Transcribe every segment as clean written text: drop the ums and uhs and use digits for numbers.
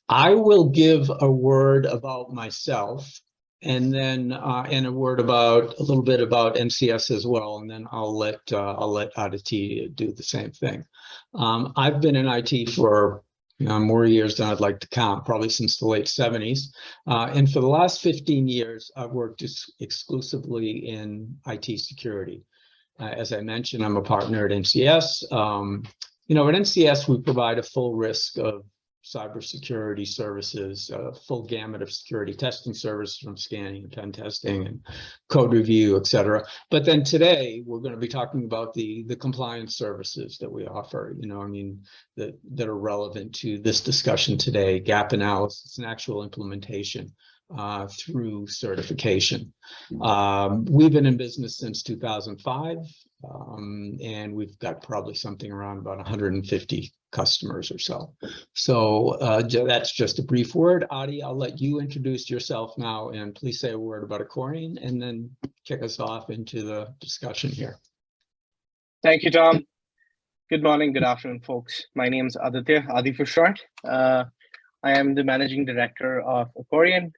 I will give a word about myself, and then and a word about a little bit about MCS as well, and then I'll let Aditi do the same thing. I've been in IT for more years than I'd like to count, probably since the late 70s. And for the last 15 years, I've worked exclusively in IT security. As I mentioned, I'm a partner at MCS. At MCS, we provide a full risk of cybersecurity services, a full gamut of security testing services from scanning and pen testing and code review, et cetera. But then today, we're going to be talking about the compliance services that we offer, that are relevant to this discussion today, gap analysis and actual implementation through certification. We've been in business since 2005, and we've got probably something around about 150 customers or so. So that's just a brief word. Adi, I'll let you introduce yourself now, and please say a word about Acorian, and then kick us off into the discussion here. Thank you, Tom. Good morning, good afternoon, folks. My name is Aditya, Adi for short. I am the managing director of Acorian.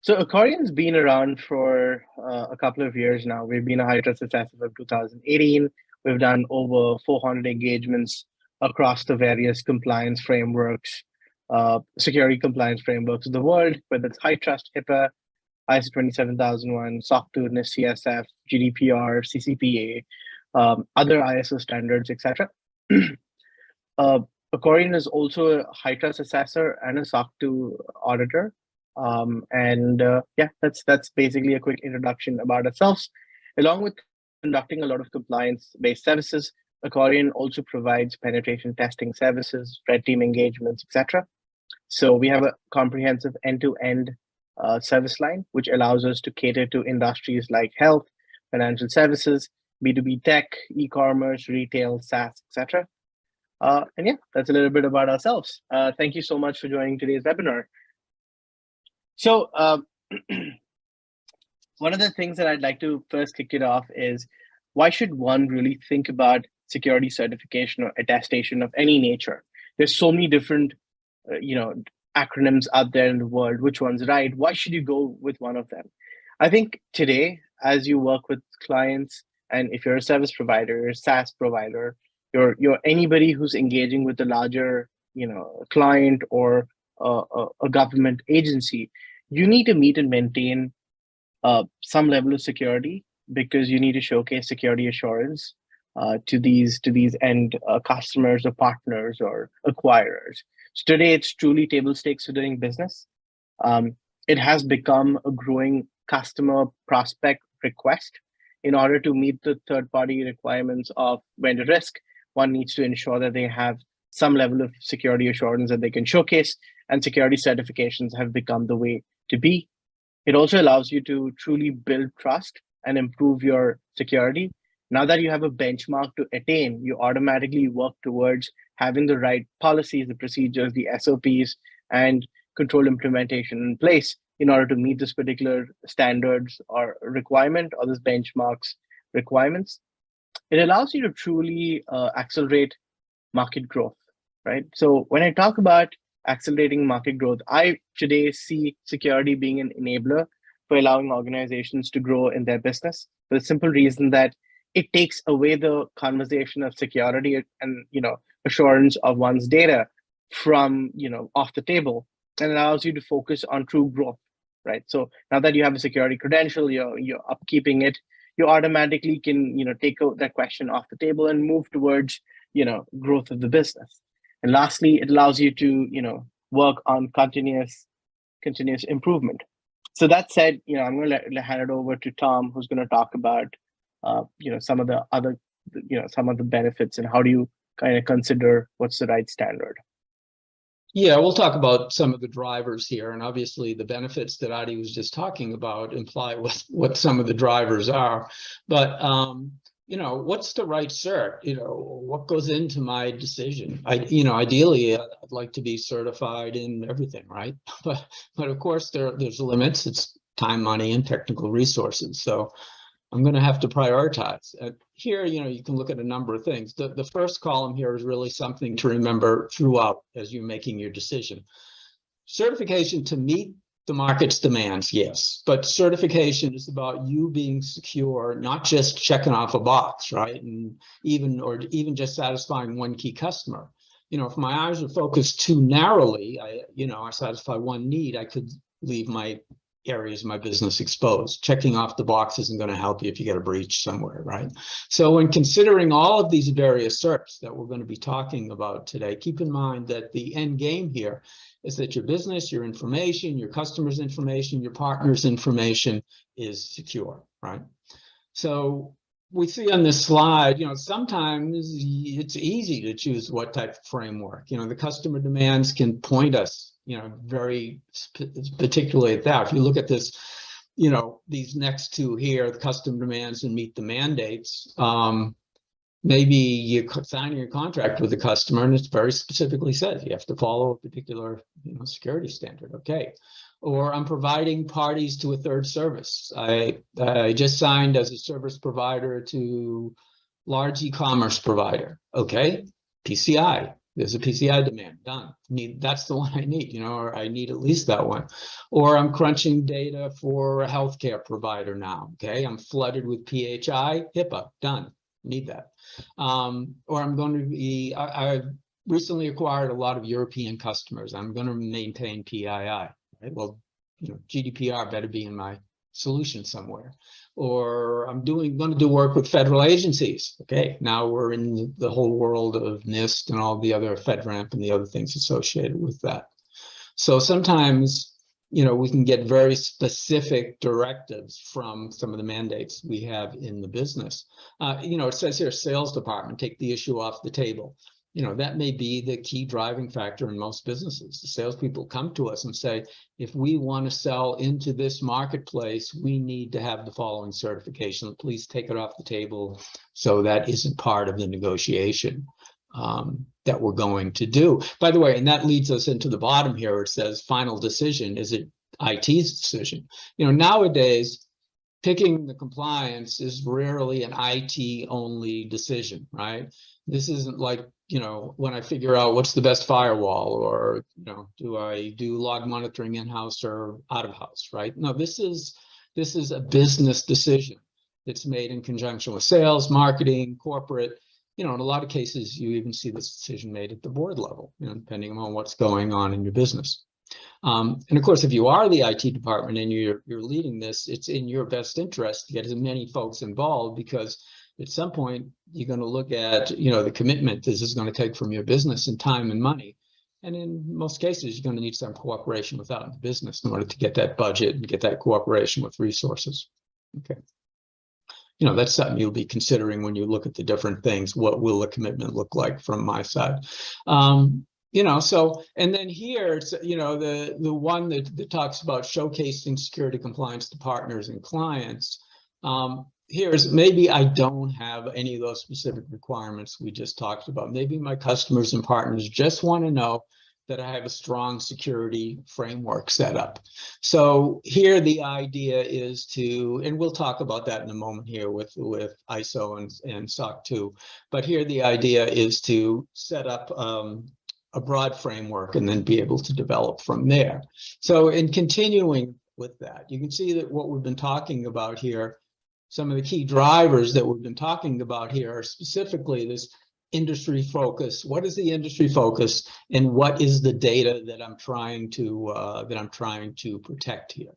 So Acorian's been around for a couple of years now. We've been a high trust assessor from 2018. We've done over 400 engagements across the various compliance frameworks, security compliance frameworks of the world, whether it's high trust, HIPAA, ISO 27001, SOC 2, NIST, CSF, GDPR, CCPA, other ISO standards, etc. Acorian is also a high trust assessor and a SOC 2 auditor. That's basically a quick introduction about ourselves. Along with conducting a lot of compliance-based services, Acorian also provides penetration testing services, red team engagements, etc. So we have a comprehensive end-to-end service line, which allows us to cater to industries like health, financial services, B2B tech, e-commerce, retail, SaaS, etc. That's a little bit about ourselves. Thank you so much for joining today's webinar. So one of the things that I'd like to first kick it off is, why should one really think about security certification or attestation of any nature? There's so many different acronyms out there in the world. Which one's right? Why should you go with one of them? I think today, as you work with clients, and if you're a service provider, a SaaS provider, you're anybody who's engaging with a larger client or a government agency, you need to meet and maintain some level of security, because you need to showcase security assurance to these end customers or partners or acquirers. So today, it's truly table stakes for doing business. It has become a growing customer prospect request. In order to meet the third-party requirements of vendor risk, one needs to ensure that they have some level of security assurance that they can showcase, and security certifications have become the way to be. It also allows you to truly build trust and improve your security. Now that you have a benchmark to attain, you automatically work towards having the right policies, the procedures, the SOPs, and control implementation in place in order to meet this particular standards or requirement, or this benchmarks requirements. It allows you to truly accelerate market growth, right? So when I talk about accelerating market growth, I today see security being an enabler for allowing organizations to grow in their business, for the simple reason that it takes away the conversation of security and assurance of one's data from off the table, and allows you to focus on true growth, right? So now that you have a security credential, you're upkeeping it, you automatically can take out that question off the table and move towards growth of the business. And lastly, it allows you to work on continuous improvement. So that said, I'm going to hand it over to Tom, who's going to talk about some of the other some of the benefits and how do you kind of consider what's the right standard. Yeah, we'll talk about some of the drivers here, and obviously the benefits that Adi was just talking about imply what some of the drivers are. But what's the right cert? What goes into my decision? Ideally, I'd like to be certified in everything, right? But of course, there's limits. It's time, money, and technical resources. So I'm going to have to prioritize. Here, you can look at a number of things. The first column here is really something to remember throughout as you're making your decision. certification to meet the market's demands, yes, but certification is about you being secure, not just checking off a box, right? And even just satisfying one key customer. If my eyes are focused too narrowly, I satisfy one need, I could leave my areas of my business exposed. Checking off the box isn't going to help you if you get a breach somewhere, right? So when considering all of these various certs that we're going to be talking about today, keep in mind that the end game here is that your business, your information, your customers' information, your partners' information is secure, right? So we see on this slide, sometimes it's easy to choose what type of framework. The customer demands can point us, very particularly at that. If you look at this, these next two here, the customer demands and meet the mandates, maybe you sign your contract with the customer and it's very specifically says you have to follow a particular security standard. Okay. Or I'm providing parties to a third service. I just signed as a service provider to large e-commerce provider. Okay. PCI. There's a PCI demand. Done. That's the one I need, or I need at least that one. Or I'm crunching data for a healthcare provider now. Okay. I'm flooded with PHI, HIPAA. Done. Need that. Or I'm going to be, I've recently acquired a lot of European customers. I'm going to maintain PII. Right? Well, GDPR better be in my solution somewhere. Or I'm going to do work with federal agencies. Okay, now we're in the whole world of NIST and all the other FedRAMP and the other things associated with that. So sometimes, we can get very specific directives from some of the mandates we have in the business. It says here, sales department, take the issue off the table. That may be the key driving factor in most businesses. The salespeople come to us and say, if we want to sell into this marketplace, we need to have the following certification. Please take it off the table so that isn't part of the negotiation that we're going to do. By the way, and that leads us into the bottom here where it says final decision. Is it IT's decision? Nowadays, picking the compliance is rarely an IT only decision, right? This isn't like, when I figure out what's the best firewall, or, do I do log monitoring in-house or out of house, right? No, this is a business decision that's made in conjunction with sales, marketing, corporate. In a lot of cases, you even see this decision made at the board level, depending on what's going on in your business. And of course, if you are the IT department and you're leading this, it's in your best interest to get as many folks involved, because at some point you're going to look at, the commitment this is going to take from your business in time and money. And in most cases, you're going to need some cooperation with that business in order to get that budget and get that cooperation with resources. Okay. That's something you'll be considering when you look at the different things. What will the commitment look like from my side? So, and then here, it's, the one that talks about showcasing security compliance to partners and clients. Here's maybe I don't have any of those specific requirements we just talked about. Maybe my customers and partners just want to know that I have a strong security framework set up. So here the idea is to, and we'll talk about that in a moment here with ISO and SOC 2, but here the idea is to set up a broad framework and then be able to develop from there. So in continuing with that, you can see that what we've been talking about here, some of the key drivers that we've been talking about here are specifically this industry focus. What is the industry focus, and what is the data that I'm trying to protect here?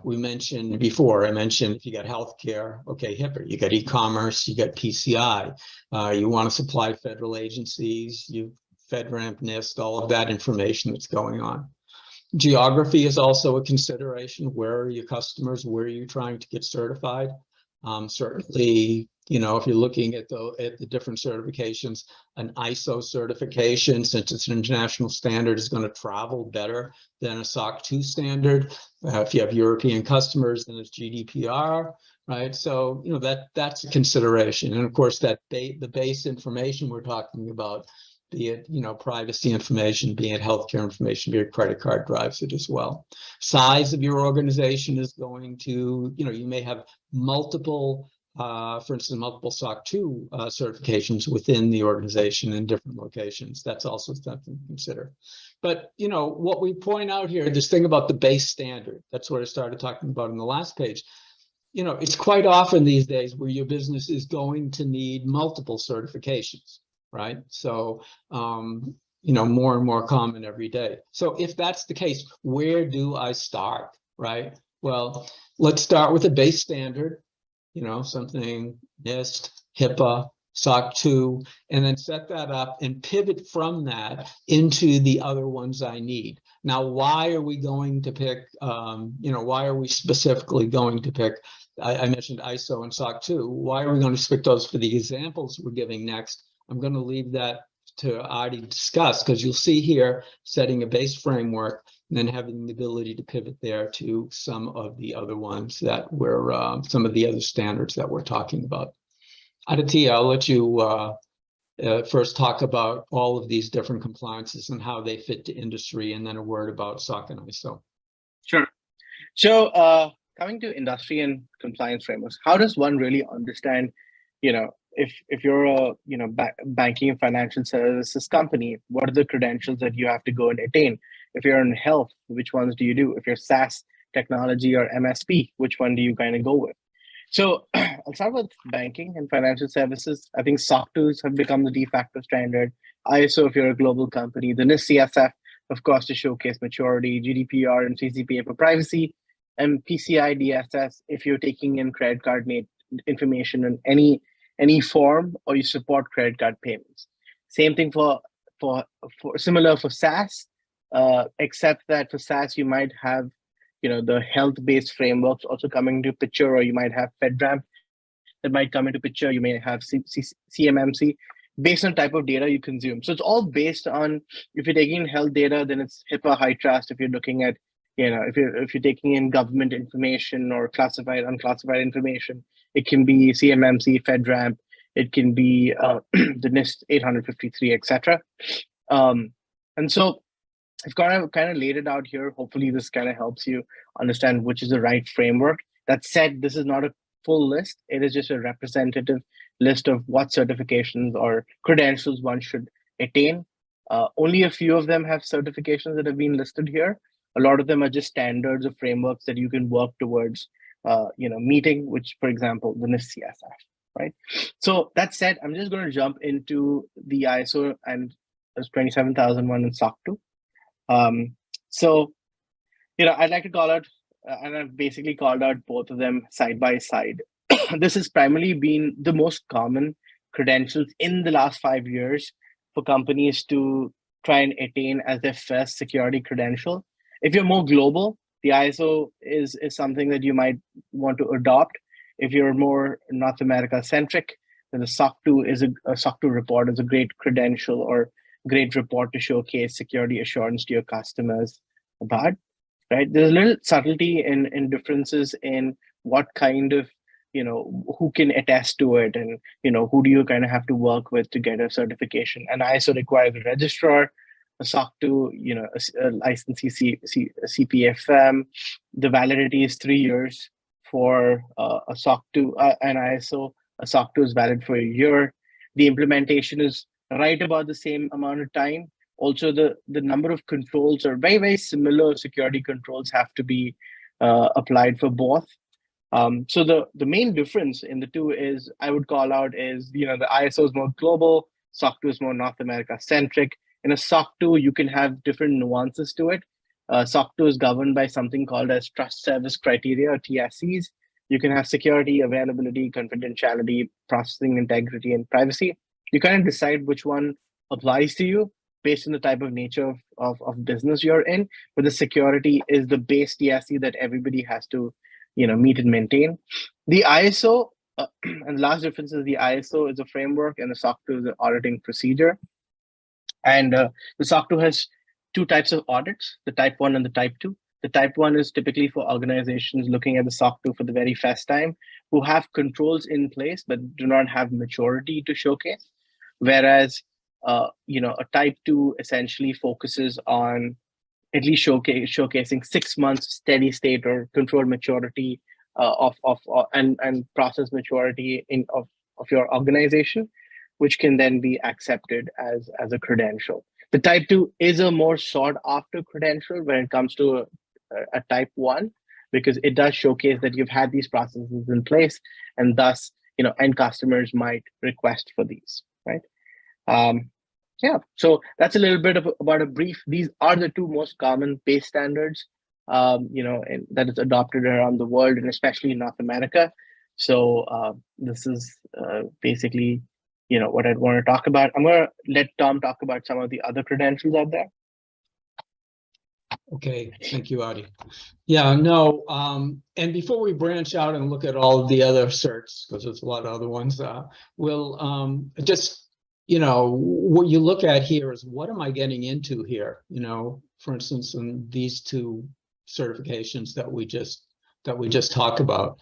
We mentioned before, I mentioned if you got healthcare, okay, HIPAA, you got e-commerce, you got PCI, you want to supply federal agencies, you FedRAMP, NIST, all of that information that's going on. Geography is also a consideration. Where are your customers? Where are you trying to get certified? Certainly, if you're looking at the different certifications, an ISO certification, since it's an international standard, is going to travel better than a SOC 2 standard. If you have European customers, then it's GDPR, right? So, that's a consideration. And of course, the base information we're talking about, be it, privacy information, be it healthcare information, be it credit card, drives it as well. Size of your organization is going to, you may have multiple for instance, multiple SOC 2 certifications within the organization in different locations. That's also something to consider. But, you know, what we point out here, this thing about the base standard, that's what I started talking about in the last page. You know, it's quite often these days where your business is going to need multiple certifications, right? So, you know, more and more common every day. So if that's the case, where do I start, right? Well, let's start with a base standard, you know, something NIST, HIPAA, SOC 2, and then set that up and pivot from that into the other ones I need. Now, why are we going to pick, you know, why are we specifically going to pick, I mentioned ISO and SOC 2. Why are we going to pick those for the examples we're giving next? I'm going to leave that to Adi discuss, because you'll see here setting a base framework and then having the ability to pivot there to some of the other ones that we're, some of the other standards that we're talking about. Aditya, I'll let you first talk about all of these different compliances and how they fit to industry, and then a word about SOC and ISO. Sure. So coming to industry and compliance frameworks, how does one really understand, you know, if you're a, you know, banking and financial services company, what are the credentials that you have to go and attain? If you're in health, which ones do you do? If you're SaaS, technology, or MSP, which one do you kind of go with? So I'll start with banking and financial services. I think SOC 2s have become the de facto standard. ISO, if you're a global company, the NIST CSF, of course, to showcase maturity, GDPR and CCPA for privacy, and PCI DSS if you're taking in credit card information in any form, or you support credit card payments. Same thing for similar for SaaS, except that for SaaS you might have, you know, the health-based frameworks also coming into picture, or you might have FedRAMP that might come into picture. You may have CMMC based on type of data you consume. So it's all based on, if you're taking in health data, then it's HIPAA high trust. If you're looking at, you know, if you're taking in government information or classified, unclassified information, it can be CMMC, FedRAMP, it can be the NIST 853, etc. And so I've kind of laid it out here. Hopefully this kind of helps you understand which is the right framework. That said, this is not a full list. It is just a representative list of what certifications or credentials one should attain. Only a few of them have certifications that have been listed here. A lot of them are just standards or frameworks that you can work towards, you know, meeting, which, for example, the NIST CSF, right? So that said, I'm just going to jump into the ISO and there's 27001 and SOC 2. So, you know, I'd like to call out, and I've basically called out both of them side by side. This has primarily been the most common credentials in the last 5 years for companies to try and attain as their first security credential. If you're more global, the ISO is something that you might want to adopt. If you're more North America centric, then the SOC 2 is a SOC 2 report is a great credential or great report to showcase security assurance to your customers about, right? There's a little subtlety in differences in what kind of, you know, who can attest to it, and, you know, who do you kind of have to work with to get a certification. And ISO requires a registrar, a SOC 2, you know, a licensee CPFM. The validity is 3 years for a SOC 2, and ISO. A SOC 2 is valid for a year. The implementation is right about the same amount of time. Also, the number of controls are very, very similar. Security controls have to be applied for both. So the main difference in the two is, I would call out, is, you know, the ISO is more global, SOC 2 is more North America centric. In a SOC 2, you can have different nuances to it. SOC 2 is governed by something called as Trust Service Criteria, or TSCs. You can have security, availability, confidentiality, processing integrity, and privacy. You kind of decide which one applies to you based on the type of nature of business you're in. But the security is the base TSC that everybody has to, you know, meet and maintain. The ISO, and the last difference is the ISO is a framework and the SOC 2 is an auditing procedure. And the SOC 2 has two types of audits, the type 1 and the type 2. The type 1 is typically for organizations looking at the SOC 2 for the very first time, who have controls in place but do not have maturity to showcase. Whereas, you know, a type 2 essentially focuses on at least showcasing 6 months steady state or control maturity and process maturity of your organization, which can then be accepted as a credential. The type 2 is a more sought after credential when it comes to a type 1, because it does showcase that you've had these processes in place, and thus, end customers might request for these, right? Yeah, so that's a little bit about a brief. These are the two most common base standards, and that is adopted around the world, and especially in North America. So this is basically, what I'd want to talk about. I'm going to let Tom talk about some of the other credentials out there. Okay, thank you, Adi. Yeah, no, and before we branch out and look at all of the other certs, because there's a lot of other ones, we'll just, what you look at here is, what am I getting into here? For instance, in these two certifications that we just talked about,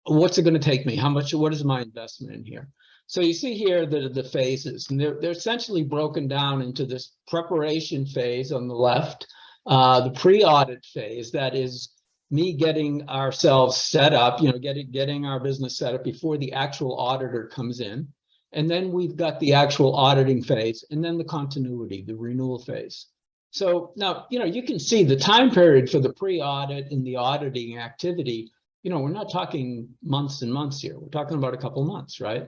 what's it going to take me? What is my investment in here? So you see here the phases, and they're essentially broken down into this preparation phase on the left, the pre-audit phase, that is me getting ourselves set up, getting our business set up before the actual auditor comes in. And then we've got the actual auditing phase, and then the continuity, the renewal phase. So now, you can see the time period for the pre-audit and the auditing activity. We're not talking months and months here. We're talking about a couple months, right?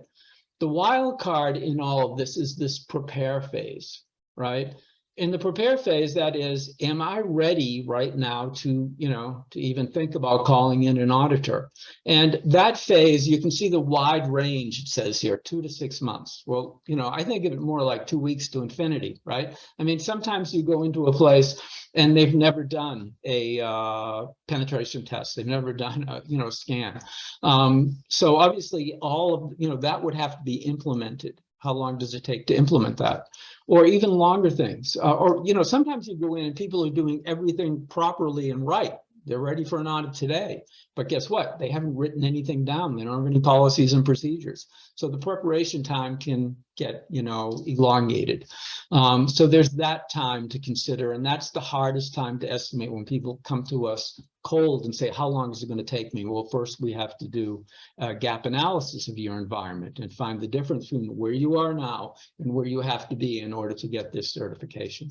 The wild card in all of this is this prepare phase, right? In the prepare phase, that is, am I ready right now to, to even think about calling in an auditor? And that phase, you can see the wide range, it says here, 2 to 6 months. Well, I think of it more like 2 weeks to infinity, right? I mean, sometimes you go into a place and they've never done a penetration test. They've never done a scan. So obviously all of, that would have to be implemented. How long does it take to implement that? Or even longer things. Or sometimes you go in and people are doing everything properly and right. They're ready for an audit today. But guess what? They haven't written anything down. They don't have any policies and procedures. So the preparation time can get, elongated. So there's that time to consider. And that's the hardest time to estimate when people come to us cold and say, how long is it going to take me? Well, first we have to do a gap analysis of your environment and find the difference between where you are now and where you have to be in order to get this certification.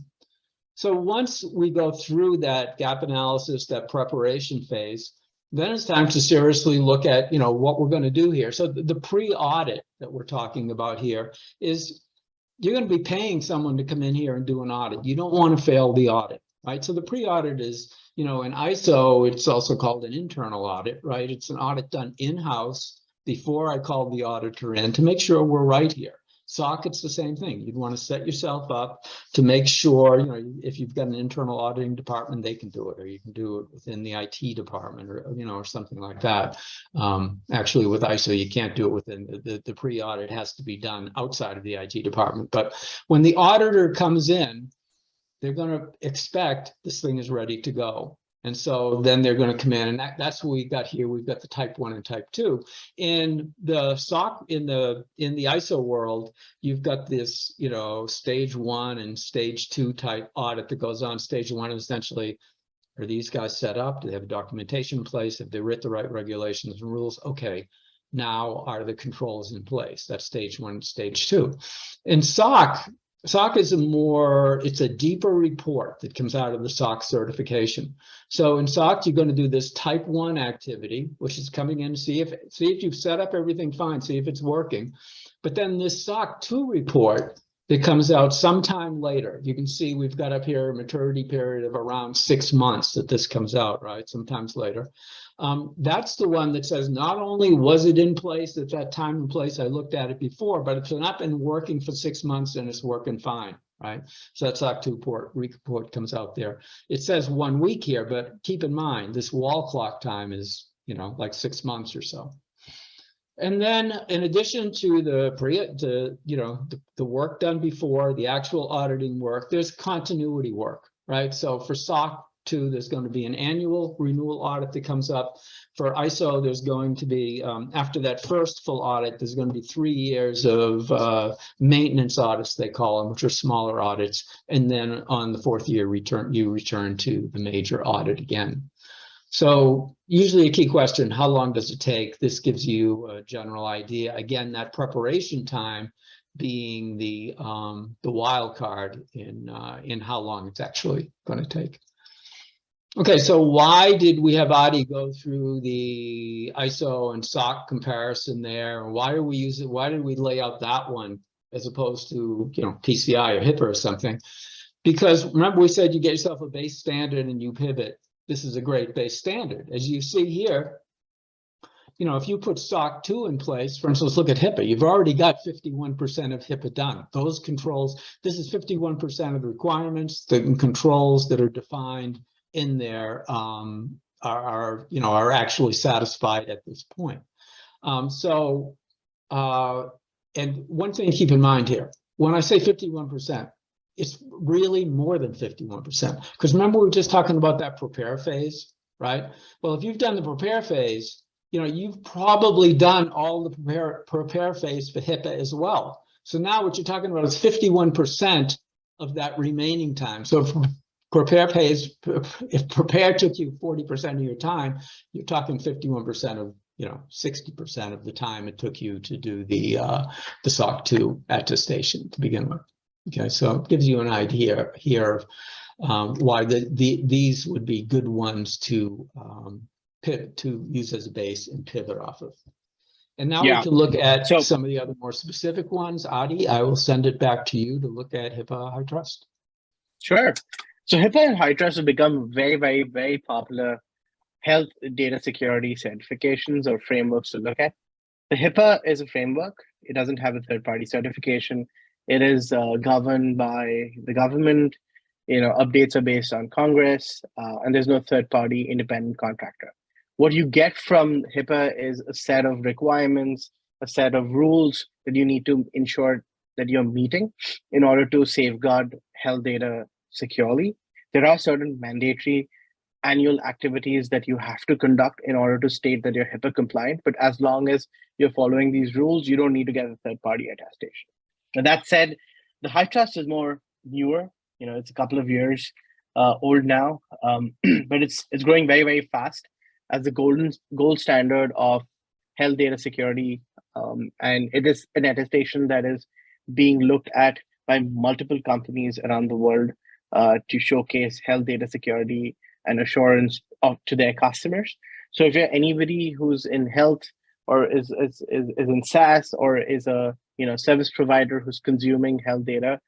So once we go through that gap analysis, that preparation phase, then it's time to seriously look at, what we're going to do here. So the pre-audit that we're talking about here is, you're going to be paying someone to come in here and do an audit. You don't want to fail the audit, right? So the pre-audit is, in ISO, it's also called an internal audit, right? It's an audit done in-house before I call the auditor in to make sure we're right here. SOC, it's the same thing. You'd want to set yourself up to make sure, if you've got an internal auditing department, they can do it, or you can do it within the IT department, or, or something like that. Actually, with ISO, you can't do it within the pre-audit. Has to be done outside of the IT department. But when the auditor comes in, they're going to expect this thing is ready to go. And so then they're going to come in, and that's what we got here. We've got the type 1 and type 2. In the SOC, in the ISO world, you've got this, stage 1 and stage 2 type audit that goes on. Stage 1 is essentially, are these guys set up? Do they have documentation in place? Have they written the right regulations and rules? Okay, now are the controls in place? That's stage 1, stage 2. In SOC is it's a deeper report that comes out of the SOC certification. So in SOC, you're going to do this type 1 activity, which is coming in to see if you've set up everything fine, see if it's working. But then this SOC 2 report that comes out sometime later. You can see we've got up here a maturity period of around 6 months that this comes out, right? Sometimes later. That's the one that says, not only was it in place at that time and place, I looked at it before, but it's not been working for 6 months and it's working fine, right? So that SOC 2 report comes out there. It says 1 week here, but keep in mind, this wall clock time is, like 6 months or so. And then in addition to the work done before, the actual auditing work, there's continuity work, right? So for SOC 2, there's going to be an annual renewal audit that comes up. For ISO, there's going to be, after that first full audit, there's going to be 3 years of maintenance audits, they call them, which are smaller audits. And then on the 4th year, you return to the major audit again. So usually a key question, how long does it take? This gives you a general idea. Again, that preparation time being the wild card in how long it's actually going to take. Okay, so why did we have Adi go through the ISO and SOC comparison there? Why did we lay out that one as opposed to, PCI or HIPAA or something? Because remember, we said you get yourself a base standard and you pivot. This is a great base standard. As you see here, if you put SOC 2 in place, for instance, look at HIPAA, you've already got 51% of HIPAA done. Those controls, this is 51% of the requirements, the controls that are defined in there are actually satisfied at this point. And one thing to keep in mind here, when I say 51%, it's really more than 51%. Because remember, we were just talking about that prepare phase, right? Well, if you've done the prepare phase, you've probably done all the prepare phase for HIPAA as well. So now what you're talking about is 51% of that remaining time. So if prepare took you 40% of your time, you're talking 51% of 60% of the time it took you to do the SOC 2 attestation to begin with. Okay, so it gives you an idea here of why these would be good ones to use as a base and pivot off of. And now we can look at some of the other more specific ones. Adi, I will send it back to you to look at HIPAA High Trust. Sure. So HIPAA and High Trust have become very, very, very popular health data security certifications or frameworks to look at. The HIPAA is a framework. It doesn't have a third-party certification. It is governed by the government. Updates are based on Congress, and there's no third-party independent contractor. What you get from HIPAA is a set of requirements, a set of rules that you need to ensure that you're meeting in order to safeguard health data securely. There are certain mandatory annual activities that you have to conduct in order to state that you're HIPAA compliant. But as long as you're following these rules, you don't need to get a third-party attestation. And that said, the High Trust is more newer. It's a couple of years old now, but it's growing very, very fast as the gold standard of health data security. And it is an attestation that is being looked at by multiple companies around the world to showcase health data security and assurance to their customers. So if you're anybody who's in health or is in SaaS or is a service provider who's consuming health data,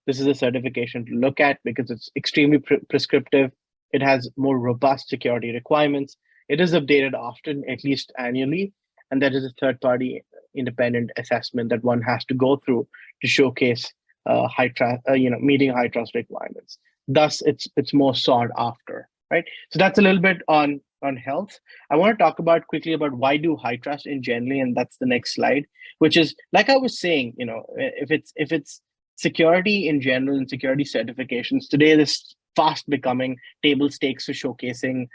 this is a certification to look at because it's extremely prescriptive. It has more robust security requirements. It is updated often, at least annually, and that is a third-party independent assessment that one has to go through to showcase high trust, meeting high trust requirements. Thus, it's more sought after, right? So that's a little bit on health. I want to talk quickly about why do high trust in generally, and that's the next slide, which is like I was saying, if it's security in general and security certifications today, this fast becoming table stakes for showcasing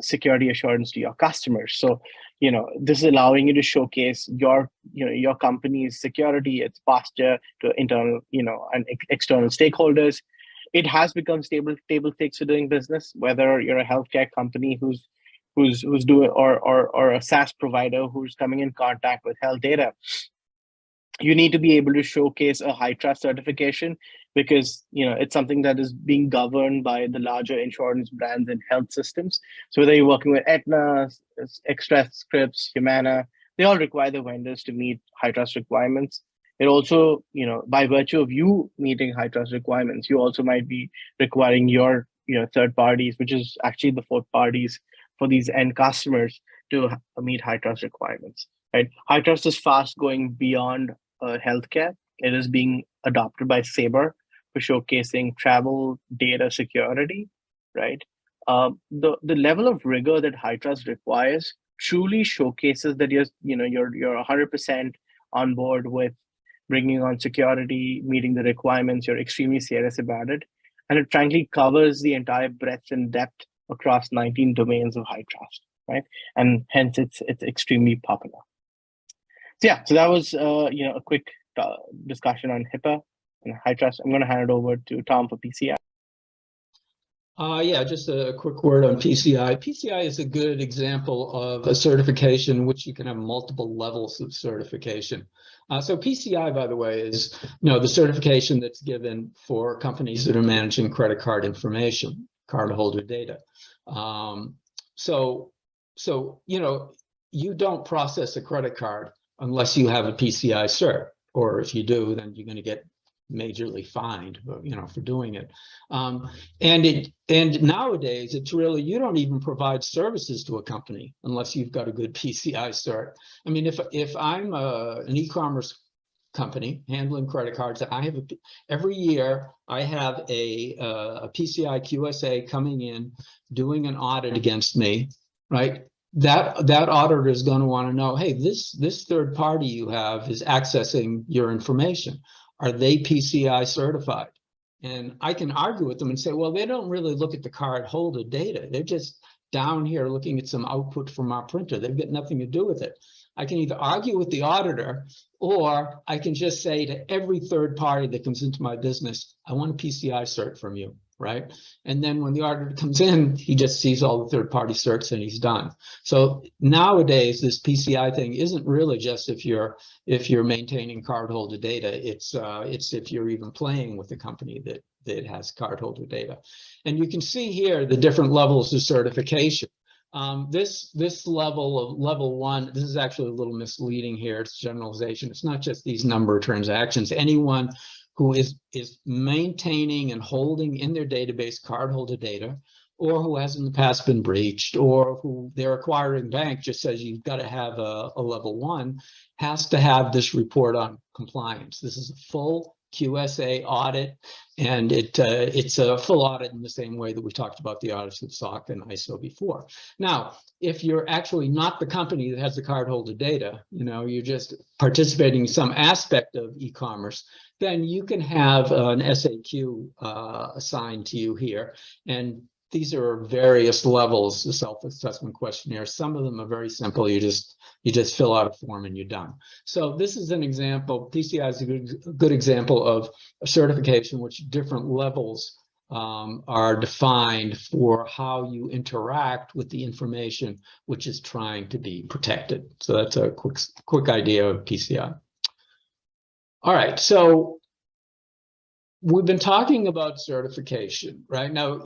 security assurance to your customers. So this is allowing you to showcase your company's security, its posture to internal and external stakeholders. It has become table stakes for doing business, whether you're a healthcare company who's doing or a SaaS provider who's coming in contact with health data. You need to be able to showcase a high trust certification because it's something that is being governed by the larger insurance brands and health systems. So whether you're working with Aetna, Express Scripts, Humana, they all require the vendors to meet high trust requirements. It also, by virtue of you meeting high trust requirements, you also might be requiring your third parties, which is actually the fourth parties for these end customers to meet high trust requirements. Right? High trust is fast going beyond healthcare. It is being adopted by Sabre for showcasing travel data security. Right? The level of rigor that high trust requires truly showcases that you're 100% on board with bringing on security, meeting the requirements. You're extremely serious about it, and it frankly covers the entire breadth and depth across 19 domains of high trust. Right? And hence it's extremely popular. So yeah, so that was a quick discussion on HIPAA and high trust. I'm going to hand it over to Tom for PCI. Yeah, just a quick word on PCI. PCI is a good example of a certification which you can have multiple levels of certification. So PCI, by the way, is the certification that's given for companies that are managing credit card information, cardholder data. So you don't process a credit card unless you have a PCI cert, or if you do, then you're going to get majorly fined, for doing it. And nowadays it's really, you don't even provide services to a company unless you've got a good PCI cert. I mean, if I'm an e-commerce company handling credit cards, I have every year I have a PCI QSA coming in doing an audit against me, right? That auditor is going to want to know, hey, this third party you have is accessing your information. Are they PCI certified? And I can argue with them and say, well, they don't really look at the card holder data. They're just down here looking at some output from our printer. They've got nothing to do with it. I can either argue with the auditor, or I can just say to every third party that comes into my business, I want a PCI cert from you, right? And then when the auditor comes in, he just sees all the third party certs and he's done. So nowadays, this PCI thing isn't really just if you're maintaining cardholder data. It's if you're even playing with a company that has cardholder data. And you can see here the different levels of certification. This level 1, this is actually a little misleading here. It's generalization. It's not just these number of transactions. Anyone who is maintaining and holding in their database cardholder data, or who has in the past been breached, or who their acquiring bank just says you've got to have a level 1, has to have this report on compliance. This is a full QSA audit, and it's a full audit in the same way that we talked about the audits of SOC and ISO before. Now, if you're actually not the company that has the cardholder data, you're just participating in some aspect of e-commerce, then you can have an SAQ assigned to you here. And these are various levels of self-assessment questionnaires. Some of them are very simple. You just fill out a form and you're done. So this is an example. PCI is a good example of a certification which different levels are defined for how you interact with the information which is trying to be protected. So that's a quick idea of PCI. All right, so we've been talking about certification, right? Now,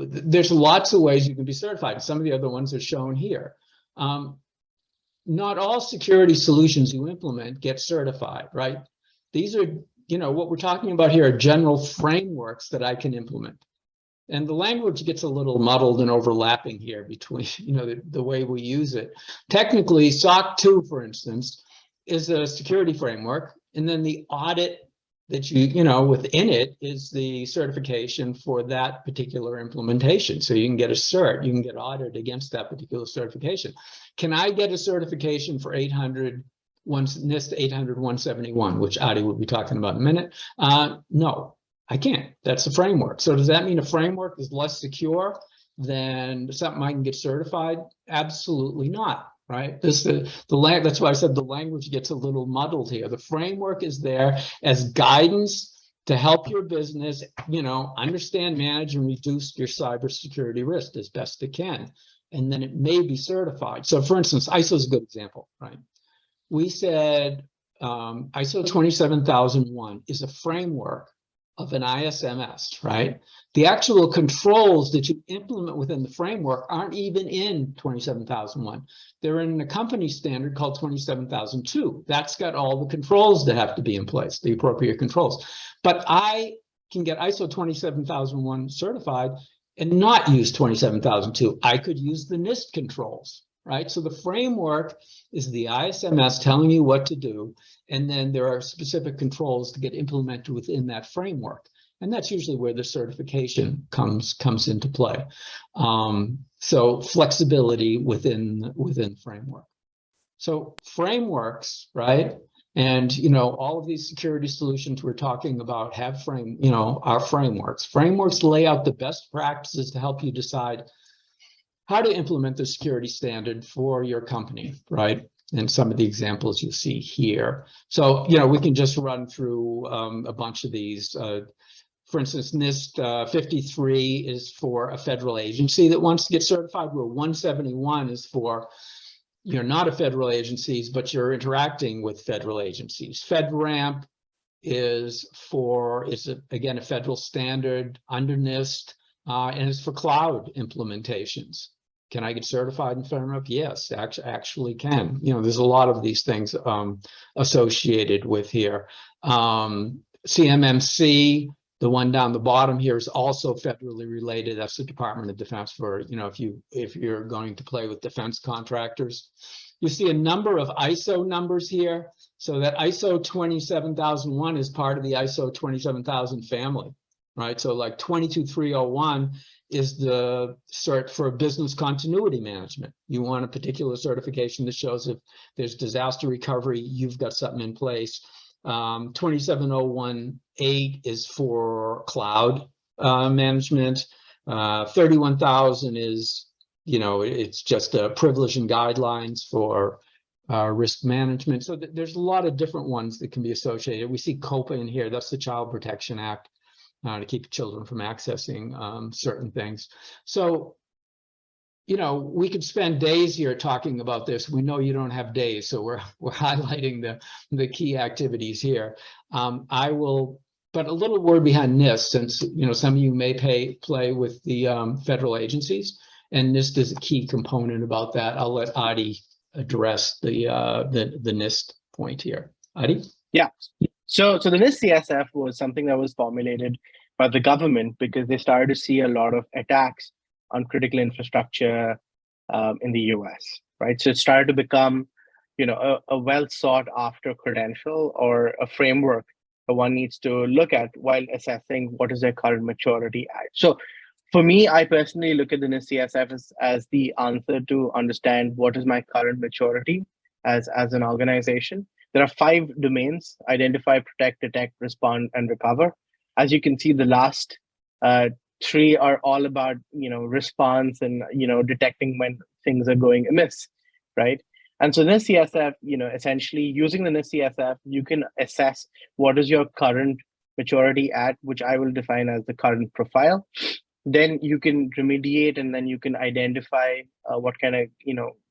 there's lots of ways you can be certified. Some of the other ones are shown here. Not all security solutions you implement get certified, right? These are, what we're talking about here are general frameworks that I can implement. And the language gets a little muddled and overlapping here between, the way we use it. Technically, SOC 2, for instance, is a security framework. And then the audit that within it is the certification for that particular implementation. So you can get a cert, you can get audited against that particular certification. Can I get a certification for NIST 800-171, which Adi will be talking about in a minute? No, I can't. That's a framework. So does that mean a framework is less secure than something I can get certified? Absolutely not. Right. That's why I said the language gets a little muddled here. The framework is there as guidance to help your business, understand, manage, and reduce your cybersecurity risk as best it can. And then it may be certified. So, for instance, ISO is a good example, right? We said ISO 27001 is a framework of an ISMS, right? The actual controls that you implement within the framework aren't even in 27001. They're in a company standard called 27002. That's got all the controls that have to be in place, the appropriate controls. But I can get ISO 27001 certified and not use 27002. I could use the NIST controls, right? So the framework is the ISMS telling you what to do, and then there are specific controls to get implemented within that framework. And that's usually where the certification comes into play. So flexibility within framework. So frameworks, right? And all of these security solutions we're talking about have our frameworks. Frameworks lay out the best practices to help you decide how to implement the security standard for your company, right? And some of the examples you see here. So, we can just run through a bunch of these. for instance, NIST 53 is for a federal agency that wants to get certified, where 171 is for you're not a federal agencies, but you're interacting with federal agencies. FedRAMP is again a federal standard under NIST, and it's for cloud implementations. Can I get certified in FedRAMP? Yes, actually can. There's a lot of these things associated with here. CMMC, the one down the bottom here, is also federally related. That's the Department of Defense for, if you're going to play with defense contractors. You see a number of ISO numbers here. So that ISO 27001 is part of the ISO 27000 family, right? So like 22301 is the cert for business continuity management. You want a particular certification that shows if there's disaster recovery, you've got something in place. 27018 is for cloud management. 31000 is, it's just privilege and guidelines for risk management. So there's a lot of different ones that can be associated. We see COPA in here. That's the Child Protection Act to keep children from accessing certain things. So, we could spend days here talking about this. We know you don't have days, so we're highlighting the key activities here. But a little word behind NIST, since some of you may play with the federal agencies, and NIST is a key component about that. I'll let Adi address the NIST point here. Adi? Yeah. So the NIST CSF was something that was formulated by the government because they started to see a lot of attacks on critical infrastructure in the US, right? So it started to become, a well sought after credential or a framework that one needs to look at while assessing what is their current maturity at. So for me, I personally look at the NIST CSF as the answer to understand what is my current maturity as an organization. There are 5 domains: identify, protect, detect, respond, and recover. As you can see, the last 3 are all about, response and, detecting when things are going amiss, right? And so NIST CSF, essentially using the NIST CSF, you can assess what is your current maturity at, which I will define as the current profile. Then you can remediate, and then you can identify what kind of,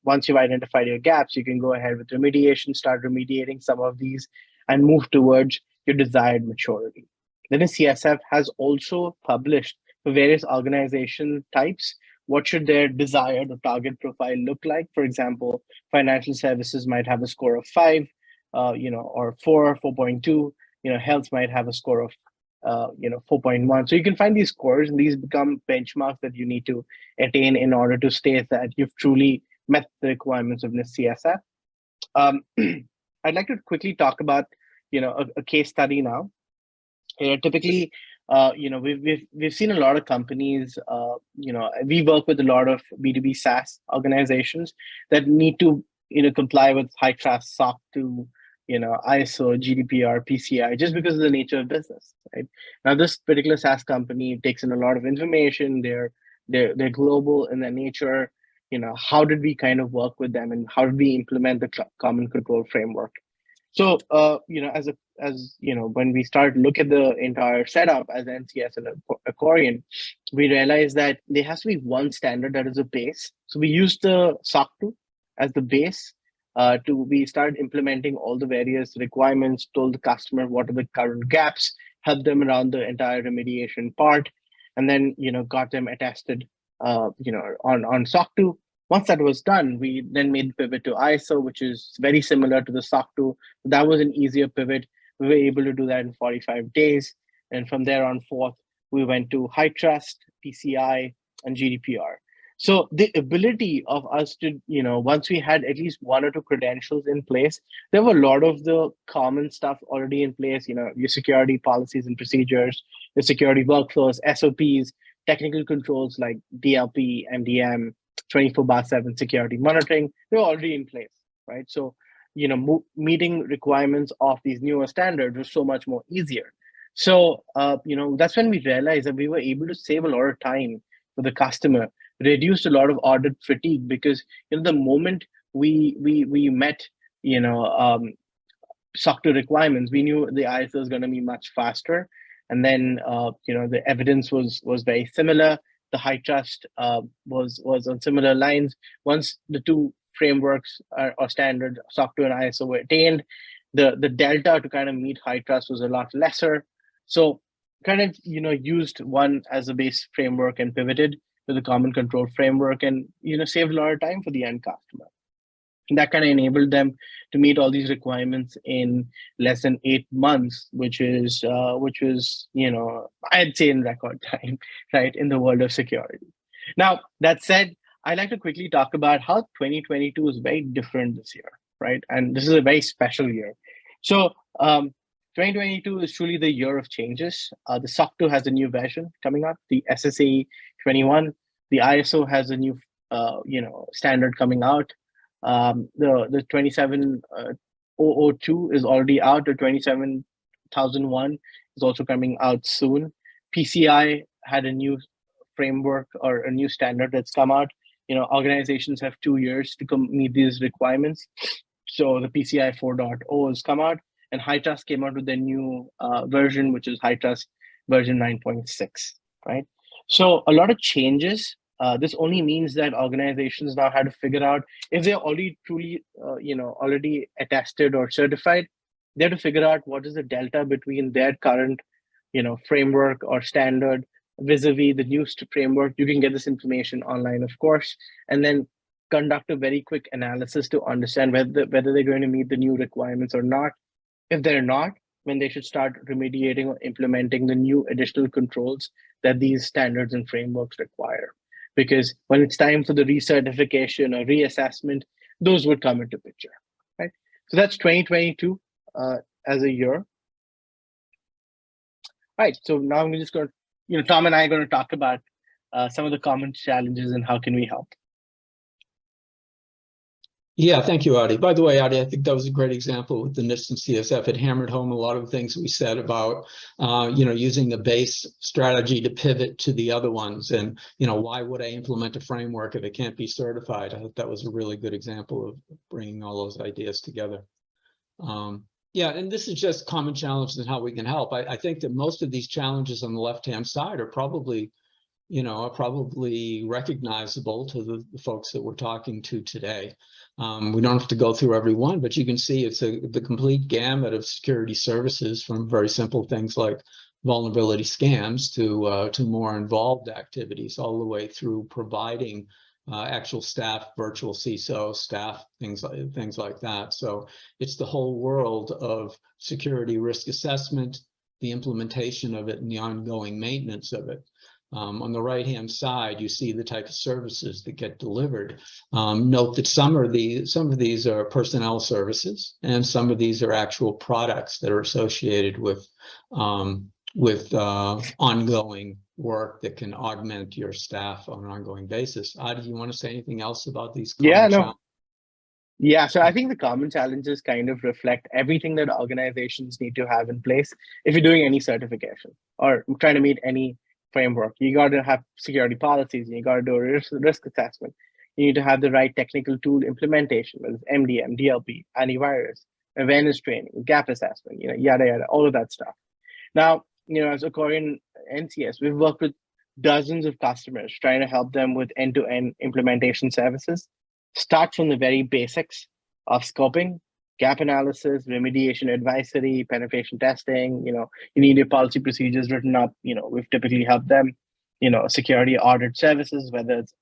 once you've identified your gaps, you can go ahead with remediation, start remediating some of these, and move towards your desired maturity. Then the CSF has also published for various organization types, what should their desired or target profile look like? For example, financial services might have a score of 5, or 4, 4.2. Health might have a score of 4.1. So you can find these scores, and these become benchmarks that you need to attain in order to state that you've truly met the requirements of NIST CSF. I'd like to quickly talk about, a case study now. Typically, we've seen a lot of companies. We work with a lot of B2B SaaS organizations that need to, comply with high trust SOC 2, ISO, GDPR, PCI, just because of the nature of business, right? Now, this particular SaaS company takes in a lot of information. They're global in their nature. How did we kind of work with them, and how did we implement the common control framework? So, when we start to look at the entire setup as NCS and Aquarian, we realize that there has to be one standard that is a base. So we use the SOC 2 as the base. We started implementing all the various requirements, told the customer what are the current gaps, helped them around the entire remediation part, and then got them attested on SOC 2. Once that was done, we then made the pivot to ISO, which is very similar to the SOC 2. That was an easier pivot. We were able to do that in 45 days. And from there on forth, we went to high trust, PCI, and GDPR. So the ability of us to, once we had at least 1 or 2 credentials in place, there were a lot of the common stuff already in place, your security policies and procedures, your security workflows, SOPs, technical controls like DLP, MDM, 24/7 security monitoring, they're already in place, right? So, meeting requirements of these newer standards was so much more easier. So, that's when we realized that we were able to save a lot of time for the customer, reduced a lot of audit fatigue, because the moment we met, SOC 2 requirements, we knew the ISO is going to be much faster. and then the evidence was very similar. The high trust was on similar lines. Once the two frameworks or standard SOC 2 and ISO were attained, the delta to kind of meet high trust was a lot lesser. So kind of used one as a base framework and pivoted to the common control framework, and saved a lot of time for the end customer. And that kind of enabled them to meet all these requirements in less than 8 months, which was I'd say in record time, right, in the world of security. Now that said, I'd like to quickly talk about how 2022 is very different this year, right? And this is a very special year. So 2022 is truly the year of changes. The SOC 2 has a new version coming up, the SSAE 21. The ISO has a new standard coming out. The 27002 is already out. The 27001 is also coming out soon. PCI had a new framework or a new standard that's come out. Organizations have 2 years to meet these requirements. So the PCI 4.0 has come out, and High Trust came out with their new version, which is High Trust version 9.6, right? So a lot of changes. This only means that organizations now have to figure out if they're already truly, already attested or certified. They have to figure out what is the delta between their current, framework or standard vis-a-vis the new framework. You can get this information online, of course, and then conduct a very quick analysis to understand whether they're going to meet the new requirements or not. If they're not, when they should start remediating or implementing the new additional controls that these standards and frameworks require. Because when it's time for the recertification or reassessment, those would come into picture, right? So that's 2022 as a year. All right, so now I'm just going to, Tom and I are going to talk about some of the common challenges and how can we help. Yeah, thank you, Adi. By the way, Adi, I think that was a great example with the NIST and CSF. It hammered home a lot of the things we said about, using the base strategy to pivot to the other ones. And, why would I implement a framework if it can't be certified? I thought that was a really good example of bringing all those ideas together. Yeah, and this is just common challenges and how we can help. I think that most of these challenges on the left-hand side are probably recognizable to the folks that we're talking to today. We don't have to go through every one, but you can see it's the complete gamut of security services, from very simple things like vulnerability scans to more involved activities, all the way through providing actual staff, virtual CISO staff, things like that. So it's the whole world of security risk assessment, the implementation of it, and the ongoing maintenance of it. On the right-hand side, you see the type of services that get delivered. Note that some of these are personnel services, and some of these are actual products that are associated with ongoing work that can augment your staff on an ongoing basis. Adi, do you want to say anything else about these common challenges? Yeah, so I think the common challenges kind of reflect everything that organizations need to have in place if you're doing any certification or trying to meet any framework. You got to have security policies, and you got to do a risk assessment. You need to have the right technical tool implementation, whether it's MDM, DLP, antivirus, awareness training, gap assessment, yada, yada, all of that stuff. Now, as a Korean NCS, we've worked with dozens of customers trying to help them with end-to-end implementation services. Start from the very basics of scoping, gap analysis, remediation advisory, penetration testing. You need your policy procedures written up. We've typically helped them, security audit services, whether it's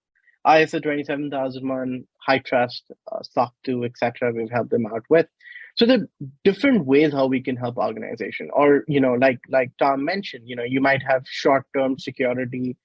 ISO 27001, High Trust, SOC 2, etc. We've helped them out with. So there are different ways how we can help organization, or like Tom mentioned, you might have short-term security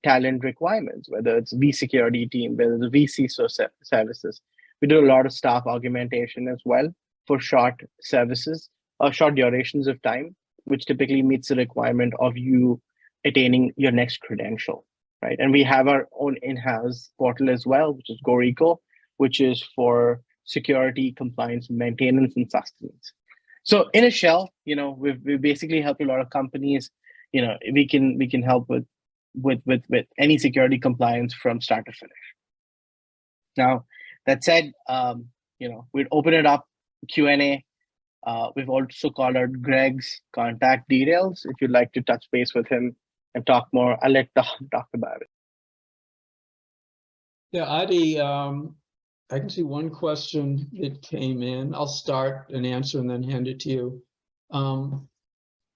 talent requirements, whether it's vSecurity team, whether it's vCISO services. We do a lot of staff augmentation as well for short services or short durations of time, which typically meets the requirement of you attaining your next credential, right? And we have our own in-house portal as well, which is GoReco, which is for security, compliance, maintenance, and sustenance. So in a shell, we've basically helped a lot of companies. We can help with any security compliance from start to finish. Now, that said, we'd open it up, Q&A. We've also called out Greg's contact details. If you'd like to touch base with him and talk more, I'll let Tom talk about it. Yeah, Adi, I can see one question that came in. I'll start and answer and then hand it to you.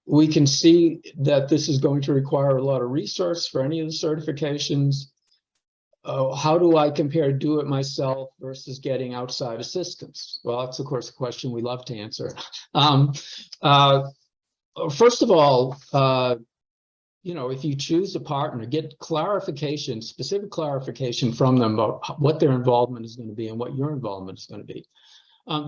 We can see that this is going to require a lot of resource for any of the certifications. How do I compare do it myself versus getting outside assistance? Well, that's of course a question we love to answer. First of all, if you choose a partner, get clarification, specific clarification from them about what their involvement is going to be and what your involvement is going to be.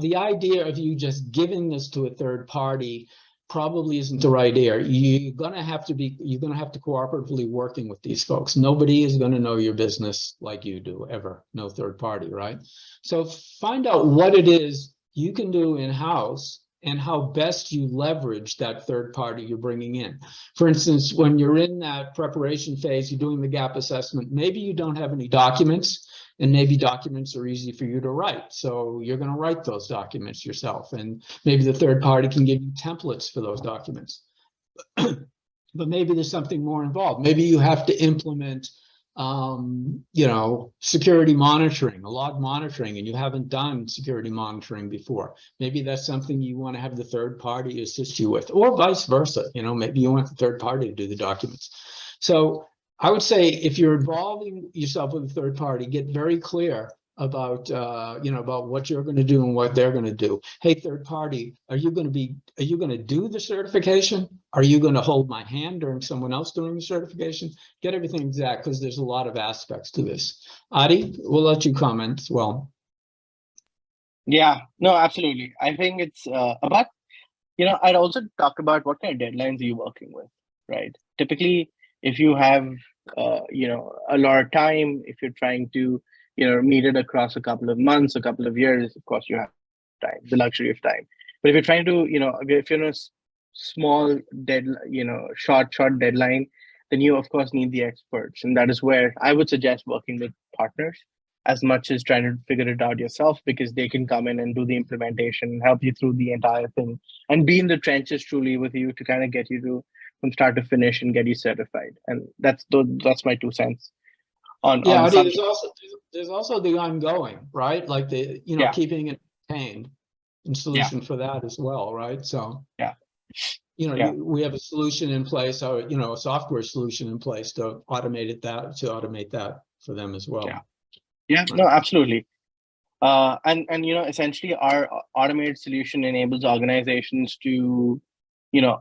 The idea of you just giving this to a third party probably isn't the right idea. You're going to have to cooperatively working with these folks. Nobody is going to know your business like you do ever, no third party, right? So find out what it is you can do in-house and how best you leverage that third party you're bringing in. For instance, when you're in that preparation phase, you're doing the gap assessment, maybe you don't have any documents, and maybe documents are easy for you to write. So you're going to write those documents yourself, and maybe the third party can give you templates for those documents. But maybe there's something more involved. Maybe you have to implement security monitoring, a log monitoring, and you haven't done security monitoring before. Maybe that's something you want to have the third party assist you with, or vice versa. Maybe you want the third party to do the documents. So I would say if you're involving yourself with a third party, get very clear about about what you're going to do and what they're going to do. Hey, third party, are you going to do the certification? Are you going to hold my hand during someone else doing the certification? Get everything exact, because there's a lot of aspects to this. Adi, we'll let you comment as well. Yeah, no, absolutely. I think it's about, I'd also talk about what kind of deadlines are you working with, right? Typically, if you have, a lot of time, if you're trying to, meet it across a couple of months, a couple of years, of course you have time, the luxury of time. But if you're trying to, if you're in a small short deadline, then you of course need the experts. And that is where I would suggest working with partners as much as trying to figure it out yourself, because they can come in and do the implementation, help you through the entire thing, and be in the trenches truly with you to kind of get you to from start to finish and get you certified. And that's my 2 cents on there's also the ongoing, right? Like keeping it maintained and solution for that as well, right? So we have a solution in place, or a software solution in place to automate that for them as well. Right. No, absolutely. And essentially our automated solution enables organizations to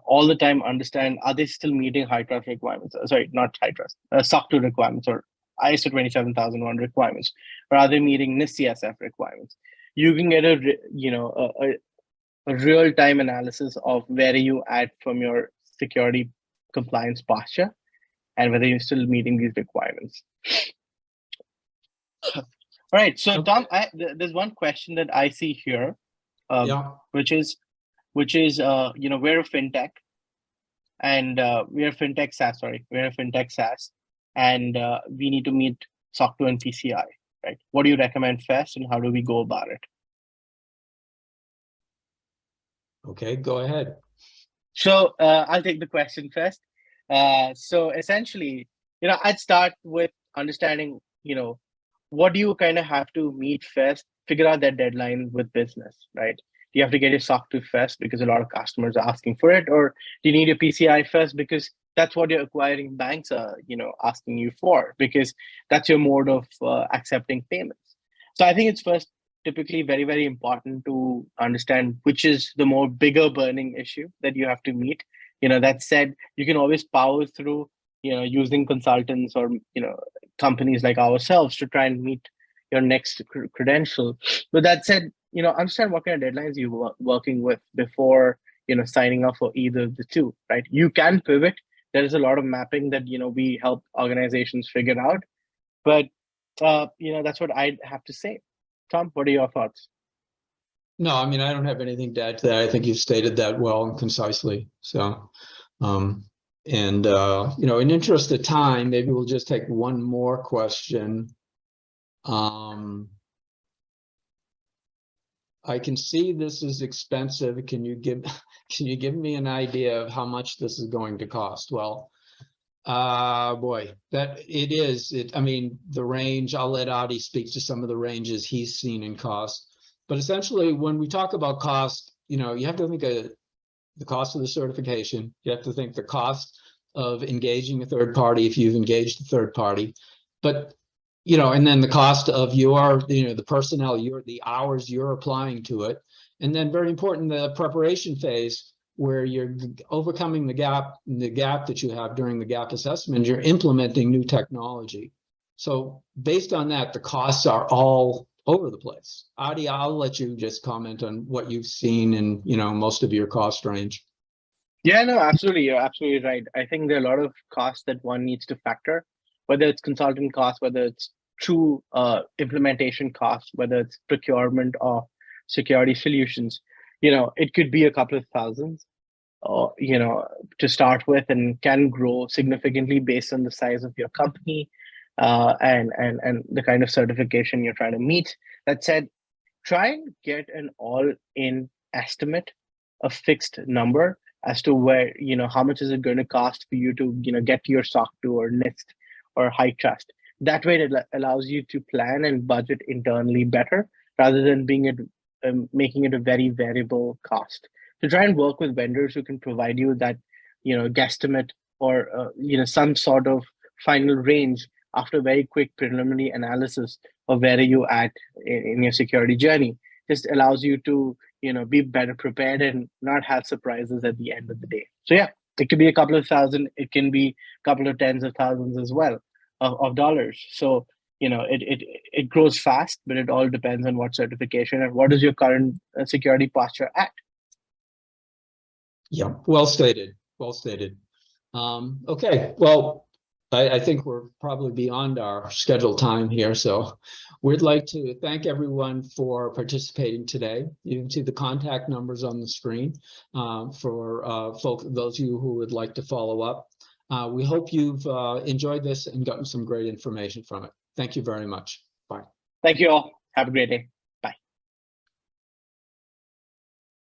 all the time understand, are they still meeting high trust requirements? Sorry, not high trust, SOC 2 requirements or ISO 27001 requirements, or are they meeting NIST CSF requirements? You can get a real-time analysis of where you at from your security compliance posture and whether you're still meeting these requirements. All right, so Tom, there's one question that I see here, which is we're a fintech, and we're a fintech SaaS. We're a fintech SaaS, and we need to meet SOC 2 and PCI. Right? What do you recommend first, and how do we go about it? Okay, go ahead. So I'll take the question first. So essentially, I'd start with understanding, what do you kind of have to meet first, figure out that deadline with business, right? Do you have to get your SOC 2 first because a lot of customers are asking for it, or do you need your PCI first because that's what your acquiring banks are, asking you for, because that's your mode of accepting payments. So I think it's first typically very, very important to understand which is the more bigger burning issue that you have to meet. That said, you can always power through, using consultants or, companies like ourselves to try and meet your next credential. But that said, understand what kind of deadlines you're working with before, signing up for either of the two, right? You can pivot. There is a lot of mapping that, we help organizations figure out. But, that's what I'd have to say. Tom, what are your thoughts? No, I mean, I don't have anything to add to that. I think you've stated that well and concisely. So, in interest of time, maybe we'll just take one more question. I can see this is expensive. Can you give me an idea of how much this is going to cost? Well, boy, that it is. I mean, the range, I'll let Adi speak to some of the ranges he's seen in cost. But essentially, when we talk about cost, you have to think of the cost of the certification. You have to think the cost of engaging a third party if you've engaged a third party. But and then the cost of the personnel, the hours you're applying to it. And then very important, the preparation phase where you're overcoming the gap that you have during the gap assessment, you're implementing new technology. So based on that, the costs are all over the place. Adi, I'll let you just comment on what you've seen in, most of your cost range. Yeah, no, absolutely. You're absolutely right. I think there are a lot of costs that one needs to factor, whether it's consultant costs, whether it's true implementation costs, whether it's procurement of security solutions. It could be a couple of thousands, to start with, and can grow significantly based on the size of your company and the kind of certification you're trying to meet. That said, try and get an all-in estimate, a fixed number as to where, how much is it going to cost for you to, get to your SOC 2 or NIST or high trust. That way it allows you to plan and budget internally better rather than making it a very variable cost. So try and work with vendors who can provide you that, guesstimate or, some sort of final range after very quick preliminary analysis of where you at in your security journey. Just allows you to, be better prepared and not have surprises at the end of the day. So yeah, it could be a couple of thousand, it can be a couple of tens of thousands as well of dollars. So, it grows fast, but it all depends on what certification and what is your current security posture at. Yeah, well stated. Well stated. Okay, well, I think we're probably beyond our scheduled time here, so we'd like to thank everyone for participating today. You can see the contact numbers on the screen for those of you who would like to follow up. We hope you've enjoyed this and gotten some great information from it. Thank you very much. Bye. Thank you all. Have a great day.